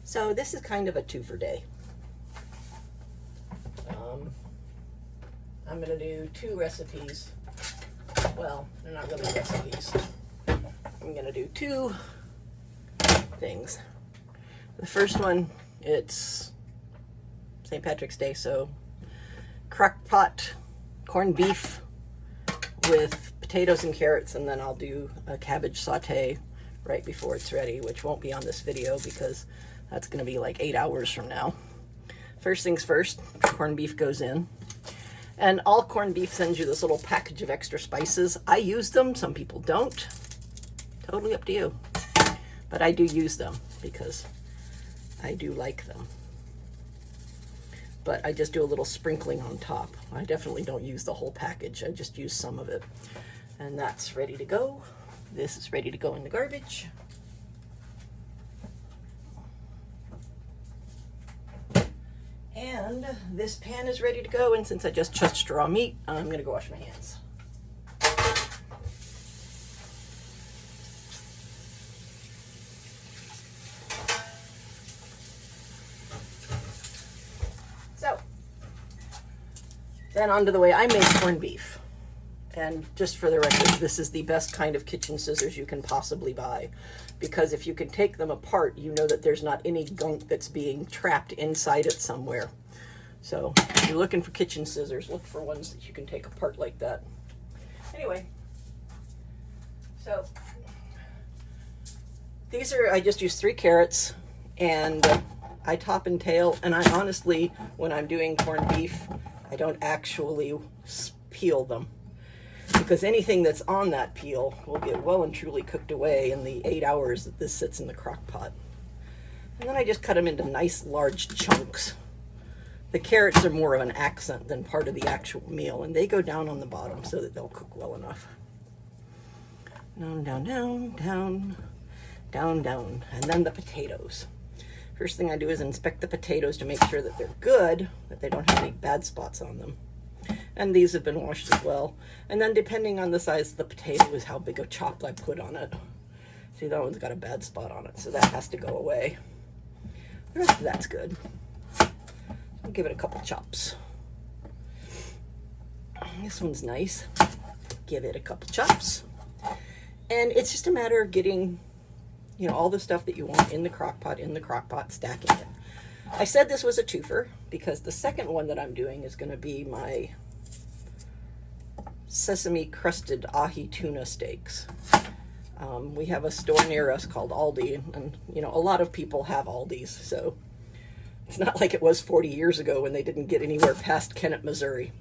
So this is kind of a two-for-day. I'm going to do 2 recipes. Well, they're not really recipes. I'm going to do 2 things. The first one, it's St. Patrick's Day, so crock pot corned beef with potatoes and carrots, and then I'll do a cabbage saute right before it's ready, which won't be on this video because that's going to be like 8 hours from now. First things first, corned beef goes in. And all corned beef sends you this little package of extra spices. I use them, some people don't. Totally up to you. But I do use them because I do like them. But I just do a little sprinkling on top. I definitely don't use the whole package. I just use some of it. And that's ready to go. This is ready to go in the garbage. And this pan is ready to go, and since I just touched raw meat, I'm going to go wash my hands. So, then on to the way I make corned beef. And just for the record, this is the best kind of kitchen scissors you can possibly buy. Because if you can take them apart, you know that there's not any gunk that's being trapped inside it somewhere. So if you're looking for kitchen scissors, look for ones that you can take apart like that. Anyway, so these are, I just used 3 carrots, and I top and tail. And I honestly, when I'm doing corned beef, I don't actually peel them, because anything that's on that peel will get well and truly cooked away in the 8 hours that this sits in the crock pot. And then I just cut them into nice large chunks. The carrots are more of an accent than part of the actual meal, and they go down on the bottom so that they'll cook well enough. Down, down, down, down, down, down. And then the potatoes. First thing I do is inspect the potatoes to make sure that they're good, that they don't have any bad spots on them. And these have been washed as well. And then depending on the size of the potato is how big a chop I put on it. See, that one's got a bad spot on it, so that has to go away. The rest of that's good. I'll give it a couple chops. This one's nice. Give it a couple chops. And it's just a matter of getting, you know, all the stuff that you want in the crock pot, stacking it. I said this was a twofer because the second one that I'm doing is going to be my Sesame crusted Ahi Tuna steaks. We have a store near us called Aldi, and you know, a lot of people have Aldis, so it's not like it was 40 years ago when they didn't get anywhere past Kennett, Missouri.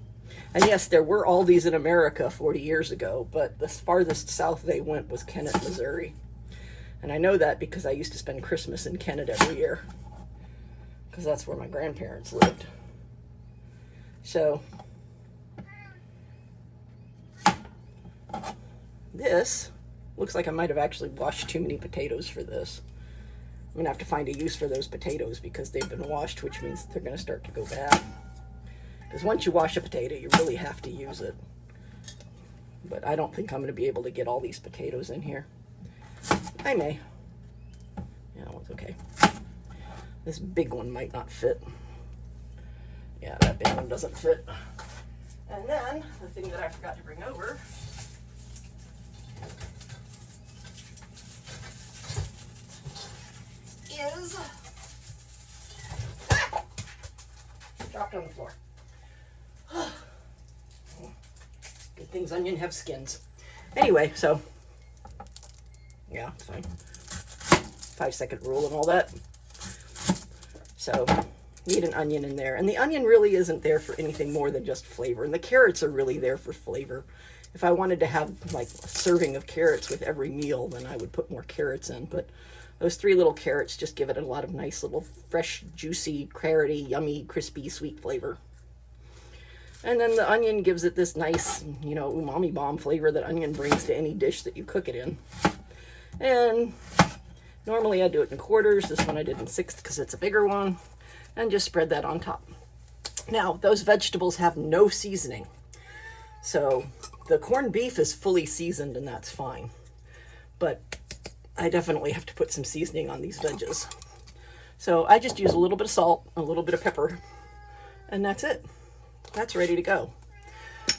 And yes, there were Aldis in America 40 years ago, but the farthest south they went was Kennett, Missouri. And I know that because I used to spend Christmas in Kennett every year, because that's where my grandparents lived. So this looks like I might have actually washed too many potatoes for this. I'm gonna have to find a use for those potatoes because they've been washed, which means they're gonna start to go bad. Because once you wash a potato, you really have to use it. But I don't think I'm gonna be able to get all these potatoes in here. I may. Yeah, that one's okay. This big one might not fit. Yeah, that big one doesn't fit. And then, the thing that I forgot to bring over is... Ah! Dropped on the floor. Good things onion have skins. Anyway, so... yeah, it's fine. 5-second rule and all that. So, need an onion in there. And the onion really isn't there for anything more than just flavor. And the carrots are really there for flavor. If I wanted to have like a serving of carrots with every meal, then I would put more carrots in. But those 3 little carrots just give it a lot of nice little fresh, juicy, carroty, yummy, crispy, sweet flavor. And then the onion gives it this nice, you know, umami bomb flavor that onion brings to any dish that you cook it in. And normally I do it in quarters. This one I did in 1/6 because it's a bigger one. And just spread that on top. Now, those vegetables have no seasoning. So the corned beef is fully seasoned and that's fine. But I definitely have to put some seasoning on these veggies. So I just use a little bit of salt, a little bit of pepper, and that's it. That's ready to go.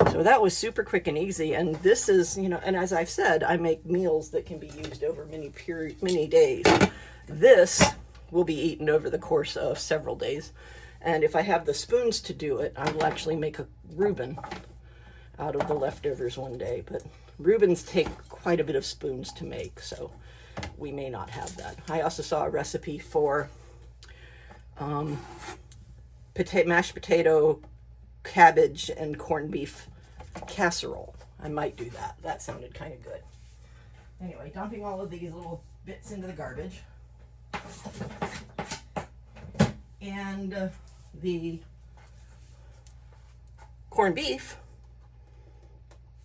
So that was super quick and easy. And this is, you know, and as I've said, I make meals that can be used over many days. This will be eaten over the course of several days. And if I have the spoons to do it, I will actually make a Reuben out of the leftovers one day. But Reubens take quite a bit of spoons to make, so we may not have that. I also saw a recipe for mashed potato, cabbage, and corned beef casserole. I might do that. That sounded kind of good. Anyway, dumping all of these little bits into the garbage. And the corned beef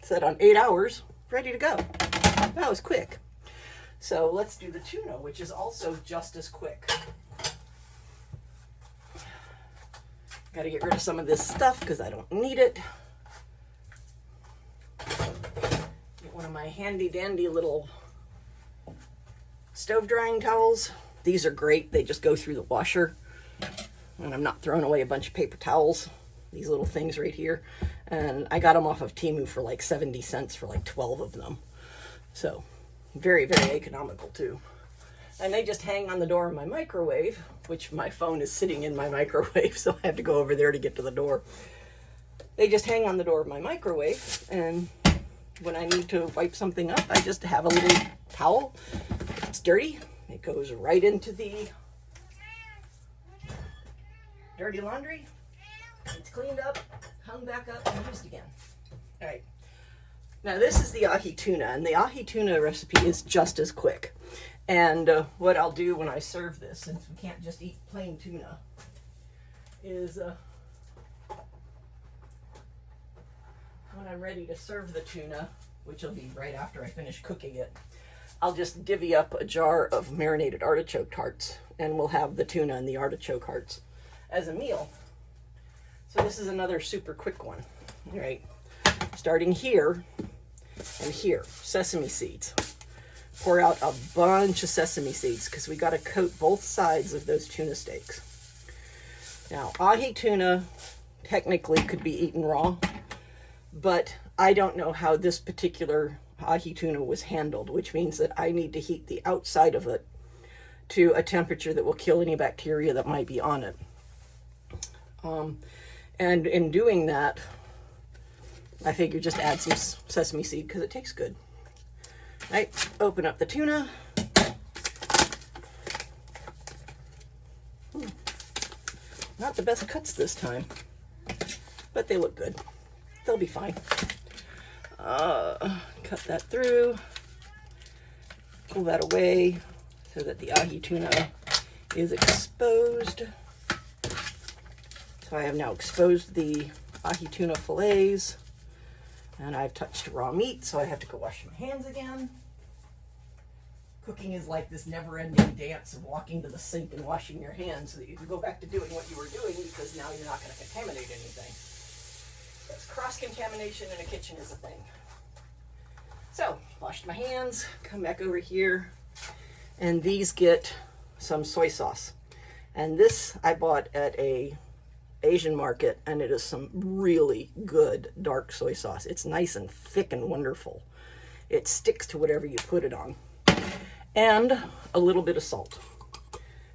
set on 8 hours, ready to go. That was quick. So let's do the tuna, which is also just as quick. Got to get rid of some of this stuff because I don't need it. Get one of my handy dandy little stove drying towels. These are great. They just go through the washer. And I'm not throwing away a bunch of paper towels. These little things right here. And I got them off of Temu for like 70 cents for like 12 of them. So very, very economical too. And they just hang on the door of my microwave, which my phone is sitting in my microwave, so I have to go over there to get to the door. They just hang on the door of my microwave, and when I need to wipe something up, I just have a little towel. If it's dirty, it goes right into the dirty laundry. It's cleaned up, hung back up, and used again. All right. Now this is the ahi tuna, and the ahi tuna recipe is just as quick. And what I'll do when I serve this, since we can't just eat plain tuna, is when I'm ready to serve the tuna, which will be right after I finish cooking it, I'll just divvy up a jar of marinated artichoke hearts, and we'll have the tuna and the artichoke hearts as a meal. So this is another super quick one. All right, starting here and here, sesame seeds. Pour out a bunch of sesame seeds because we got to coat both sides of those tuna steaks. Now, ahi tuna technically could be eaten raw, but I don't know how this particular ahi tuna was handled, which means that I need to heat the outside of it to a temperature that will kill any bacteria that might be on it. And in doing that, I figure just add some sesame seed because it tastes good. Right, open up the tuna. Not the best cuts this time, but they look good. They'll be fine. Cut that through. Pull that away so that the ahi tuna is exposed. So I have now exposed the ahi tuna fillets. And I've touched raw meat, so I have to go wash my hands again. Cooking is like this never-ending dance of walking to the sink and washing your hands so that you can go back to doing what you were doing, because now you're not going to contaminate anything. Because cross-contamination in a kitchen is a thing. So, washed my hands, come back over here, and these get some soy sauce. And this I bought at a Asian market, and it is some really good dark soy sauce. It's nice and thick and wonderful. It sticks to whatever you put it on. And a little bit of salt.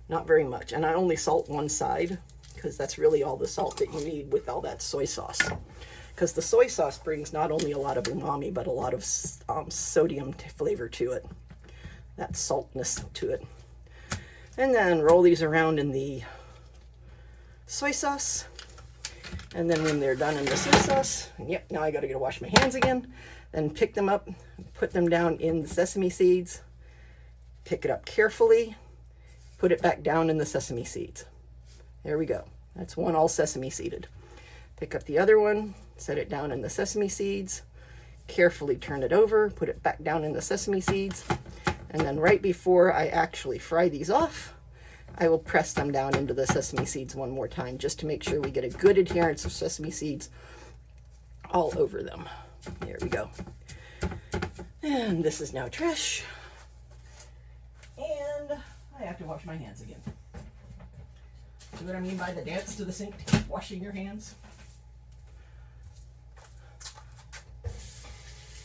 Not very much. And I only salt one side because that's really all the salt that you need with all that soy sauce. Because the soy sauce brings not only a lot of umami, but a lot of sodium flavor to it. That saltness to it. And then roll these around in the soy sauce, and then when they're done in the soy sauce, yep, now I got to go wash my hands again, then pick them up, put them down in the sesame seeds, pick it up carefully, put it back down in the sesame seeds. There we go. That's one all sesame seeded. Pick up the other one, set it down in the sesame seeds, carefully turn it over, put it back down in the sesame seeds, and then right before I actually fry these off, I will press them down into the sesame seeds one more time just to make sure we get a good adherence of sesame seeds all over them. There we go. And this is now trash. And I have to wash my hands again. See what I mean by the dance to the sink to keep washing your hands?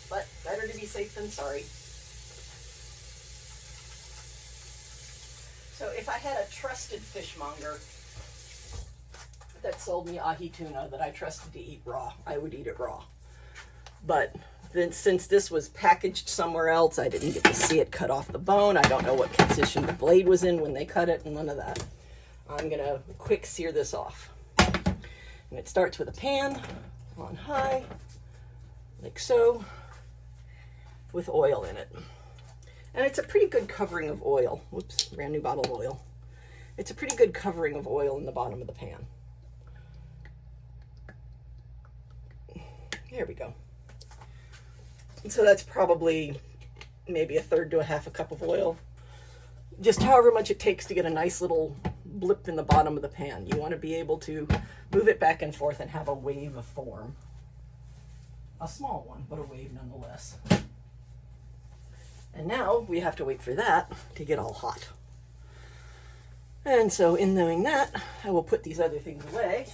But better to be safe than sorry. So if I had a trusted fishmonger that sold me ahi tuna that I trusted to eat raw, I would eat it raw. But then since this was packaged somewhere else, I didn't get to see it cut off the bone. I don't know what condition the blade was in when they cut it and none of that. I'm gonna quick sear this off. And it starts with a pan on high, like so, with oil in it. And it's a pretty good covering of oil. Whoops, brand new bottle of oil. It's a pretty good covering of oil in the bottom of the pan. There we go. And so that's probably maybe a third to a half a cup of oil. Just however much it takes to get a nice little blip in the bottom of the pan. You want to be able to move it back and forth and have a wave of form. A small one, but a wave nonetheless. And now we have to wait for that to get all hot. And so in doing that, I will put these other things away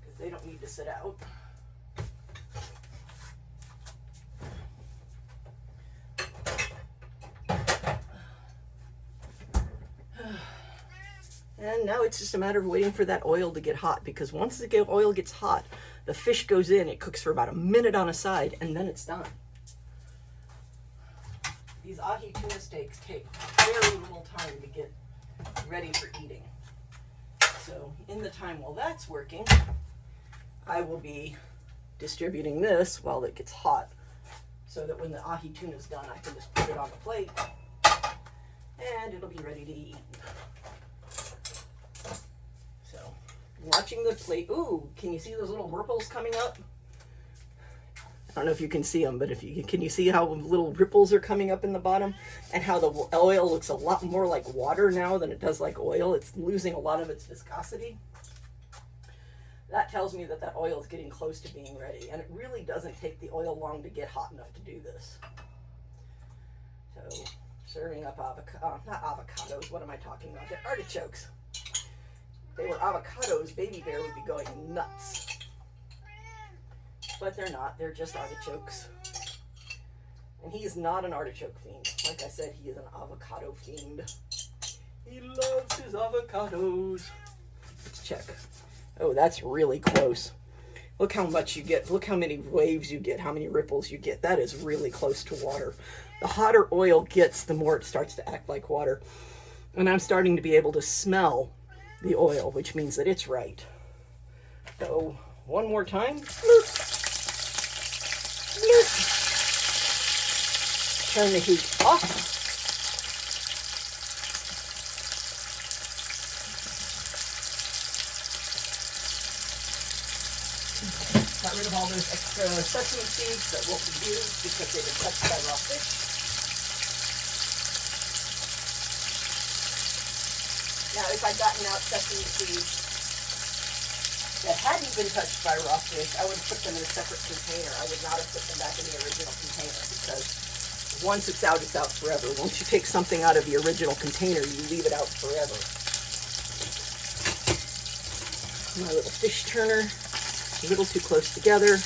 because they don't need to sit out. And now it's just a matter of waiting for that oil to get hot, because once the oil gets hot, the fish goes in, it cooks for about a minute on a side, and then it's done. These ahi tuna steaks take very little time to get ready for eating. So in the time while that's working, I will be distributing this while it gets hot, so that when the ahi tuna is done, I can just put it on the plate, and it'll be ready to eat. So, watching the plate. Ooh, can you see those little ripples coming up? I don't know if you can see them, but can you see how little ripples are coming up in the bottom, and how the oil looks a lot more like water now than it does like oil? It's losing a lot of its viscosity. That tells me that that oil is getting close to being ready, and it really doesn't take the oil long to get hot enough to do this. So, serving up not avocados, what am I talking about? They're artichokes. If they were avocados, Baby Bear would be going nuts. But they're not, they're just artichokes. And he is not an artichoke fiend. Like I said, he is an avocado fiend. He loves his avocados. Let's check. Oh, that's really close. Look how much you get. Look how many waves you get, how many ripples you get. That is really close to water. The hotter oil gets, the more it starts to act like water. And I'm starting to be able to smell the oil, which means that it's right. So, one more time. Bloop. Bloop. Turn the heat off. Got rid of all those extra sesame seeds that won't be used because they've been touched by raw fish. Now, if I'd gotten out sesame seeds that hadn't been touched by raw fish, I would have put them in a separate container. I would not have put them back in the original container, because once it's out forever. Once you take something out of the original container, you leave it out forever. My little fish turner, a little too close together.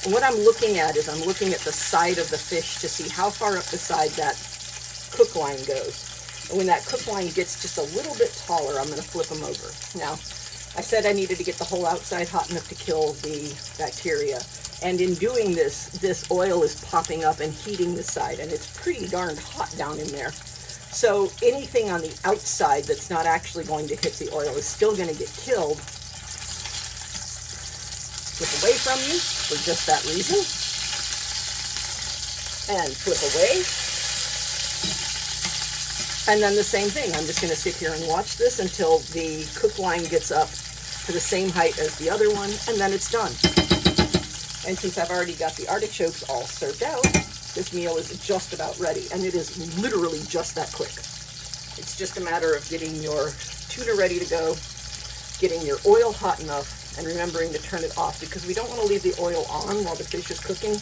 And what I'm looking at is I'm looking at the side of the fish to see how far up the side that cook line goes. And when that cook line gets just a little bit taller, I'm going to flip them over. Now, I said I needed to get the whole outside hot enough to kill the bacteria. And in doing this, this oil is popping up and heating the side, and it's pretty darn hot down in there. So anything on the outside that's not actually going to hit the oil is still going to get killed. Flip away from you for just that reason. And flip away. And then the same thing. I'm just going to sit here and watch this until the cook line gets up to the same height as the other one, and then it's done. And since I've already got the artichokes all served out, this meal is just about ready. And it is literally just that quick. It's just a matter of getting your tuna ready to go, getting your oil hot enough, and remembering to turn it off, because we don't want to leave the oil on while the fish is cooking.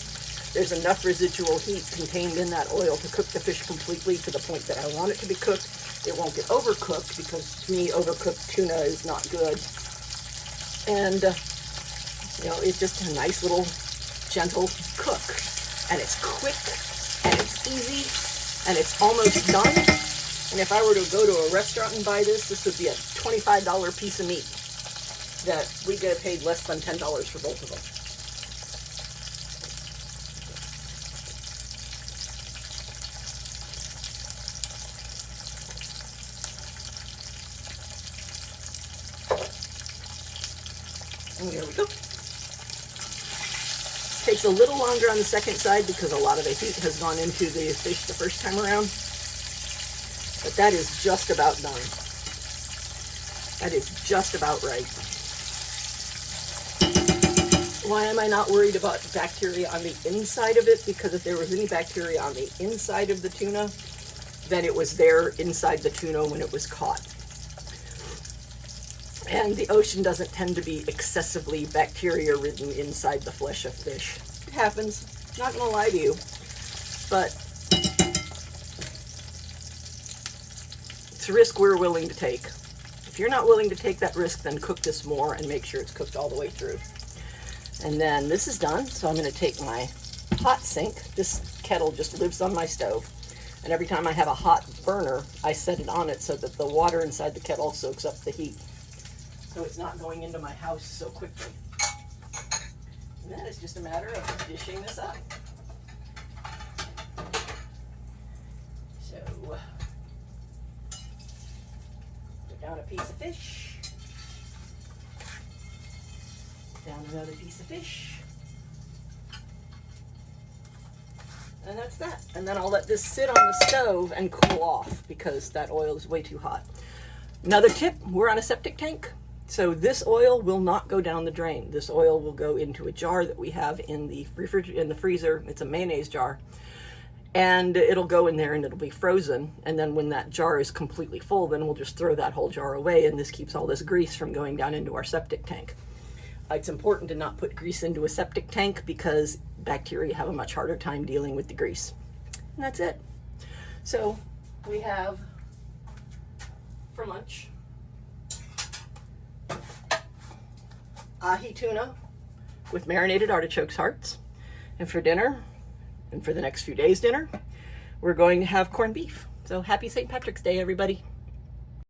There's enough residual heat contained in that oil to cook the fish completely to the point that I want it to be cooked, it won't get overcooked, because to me, overcooked tuna is not good. And, you know, it's just a nice little gentle cook. And it's quick, and it's easy, and it's almost done. And if I were to go to a restaurant and buy this, this would be a $25 piece of meat that we get paid less than $10 for both of them. And there we go. Takes a little longer on the second side because a lot of the heat has gone into the fish the first time around. But that is just about done. That is just about right. Why am I not worried about bacteria on the inside of it? Because if there was any bacteria on the inside of the tuna, then it was there inside the tuna when it was caught. And the ocean doesn't tend to be excessively bacteria-ridden inside the flesh of fish. It happens, not gonna lie to you, but it's a risk we're willing to take. If you're not willing to take that risk, then cook this more and make sure it's cooked all the way through. And then this is done, so I'm gonna take my hot sink. This kettle just lives on my stove. And every time I have a hot burner, I set it on it so that the water inside the kettle soaks up the heat, so it's not going into my house so quickly. And then it's just a matter of dishing this up. So, put down a piece of fish, down another piece of fish, and that's that. And then I'll let this sit on the stove and cool off because that oil is way too hot. Another tip, we're on a septic tank. So this oil will not go down the drain. This oil will go into a jar that we have in the freezer. It's a mayonnaise jar. And it'll go in there and it'll be frozen. And then when that jar is completely full, then we'll just throw that whole jar away, and this keeps all this grease from going down into our septic tank. It's important to not put grease into a septic tank because bacteria have a much harder time dealing with the grease. And that's it. So we have for lunch ahi tuna with marinated artichokes hearts. And for dinner, and for the next few days' dinner, we're going to have corned beef. So happy St. Patrick's Day, everybody.